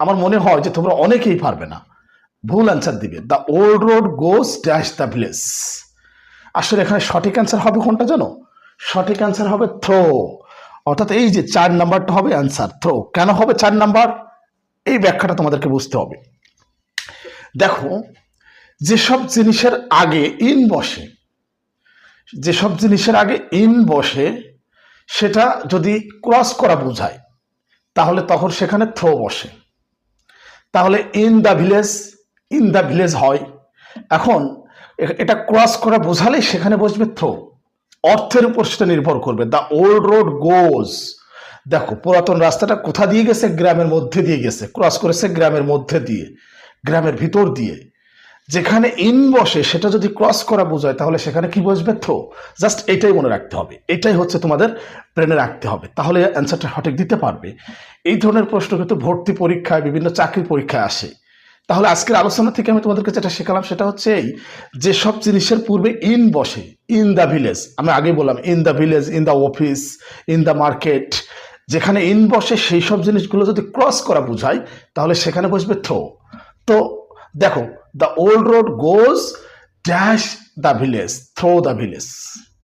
আমার মনে হয় যে তোমরা অনেকেই পারবে না, ভুল অ্যান্সার দিবে। The old road goes dash the village. আসলে এখানে সঠিক অ্যান্সার হবে কোনটা জানো? সঠিক অ্যান্সার হবে থ্রো। অর্থাৎ এই যে 4 নাম্বারটা হবে অ্যান্সার, থ্রো। কেন হবে 4 নাম্বার, এই ব্যাখ্যাটা তোমাদেরকে বুঝতে হবে। দেখো, যেসব জিনিসের আগে ইন বসে, যেসব জিনিসের আগে ইন বসে সেটা যদি ক্রস করা বোঝায় তাহলে তখন সেখানে থ্রো বসে। তাহলে in the village, in the village হয়। এখন এটা ক্রস করা বোঝালেই সেখানে বসবে থ্রো। অর্থের উপর সেটা নির্ভর করবে। দ্য ওল্ড রোড গোজ, দেখো পুরাতন রাস্তাটা কোথা দিয়ে গেছে? গ্রামের মধ্যে দিয়ে গেছে, ক্রস করেছে গ্রামের মধ্যে দিয়ে, গ্রামের ভিতর দিয়ে। যেখানে ইন বসে সেটা যদি ক্রস করা বোঝায় তাহলে সেখানে কি বসবে? থ্রো। জাস্ট এটাই মনে রাখতে হবে, এটাই হচ্ছে তোমাদের ব্রেনে রাখতে হবে, তাহলে অ্যান্সারটা সঠিক দিতে পারবে। এই ধরনের প্রশ্ন কিন্তু ভর্তি পরীক্ষায়, বিভিন্ন চাকরির পরীক্ষায় আসে। তাহলে আজকের আলোচনা থেকে আমি তোমাদেরকে যেটা শেখালাম সেটা হচ্ছে এই, যে সব জিনিসের পূর্বে ইন বসে, ইন দ্য ভিলেজ, আমি আগেই বললাম in the village, in the office, in the market, যেখানে ইন বসে সেই সব জিনিসগুলো যদি ক্রস করা বোঝায় তাহলে সেখানে বসবে থ্রো। তো দেখো, the old road goes dash the village, through the village.